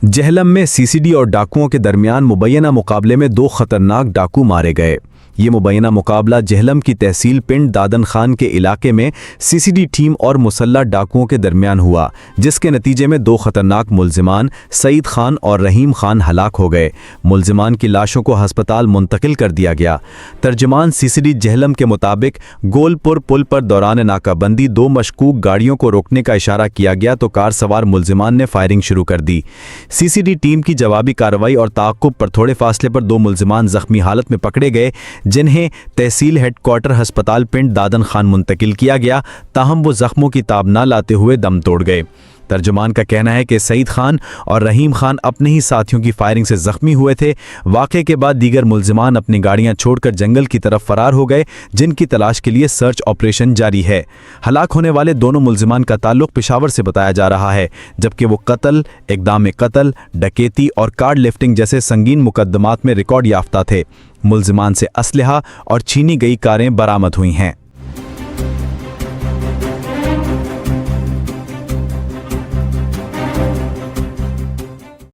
जहलम में सीसीडी और डाकुओं के दरमियान मुबैना मुकाबले में 2 खतरनाक डाकू मारे गए। ये मुबैना मुकाबला जहलम की तहसील पिंड दादन खान के इलाके में सीसीडी टीम और मुसल्लह डाकुओं के दरमियान हुआ, जिसके नतीजे में 2 खतरनाक मुल्जिमान सईद खान और रहीम खान हलाक हो गए। मुल्जिमान की लाशों को हस्पताल मुंतकिल कर दिया गया। तर्जमान सीसीडी जहलम के मुताबिक गोलपुर पुल पर दौरान नाकाबंदी 2 मशकूक गाड़ियों को रोकने का इशारा किया गया तो कार सवार मुल्जिमान ने फायरिंग शुरू कर दी। सीसीडी टीम की जवाबी कार्रवाई और ताक़ुब पर थोड़े फासले पर 2 मुल्जिमान जख्मी हालत में पकड़े गए, जिन्हें तहसील हेडक्वार्टर अस्पताल पिंड दादन खान मुंतकिल किया गया। ताहम वो जख्मों की ताब न लाते हुए दम तोड़ गए। तर्जुमान का कहना है कि सईद खान और रहीम खान अपने ही साथियों की फायरिंग से जख्मी हुए थे। वाक़े के बाद दीगर मुल्जिमान अपनी गाड़ियां छोड़कर जंगल की तरफ फरार हो गए, जिनकी तलाश के लिए सर्च ऑपरेशन जारी है। हलाक होने वाले दोनों मुल्जिमान का ताल्लुक पेशावर से बताया जा रहा है, जबकि वो कत्ल, इक़दाम कत्ल, डकैती और कार्ड लिफ्टिंग जैसे संगीन मुकदमात में रिकॉर्ड याफ्ता थे। मुल्जिमान से असलहा और छीनी गई कारें बरामद हुई हैं।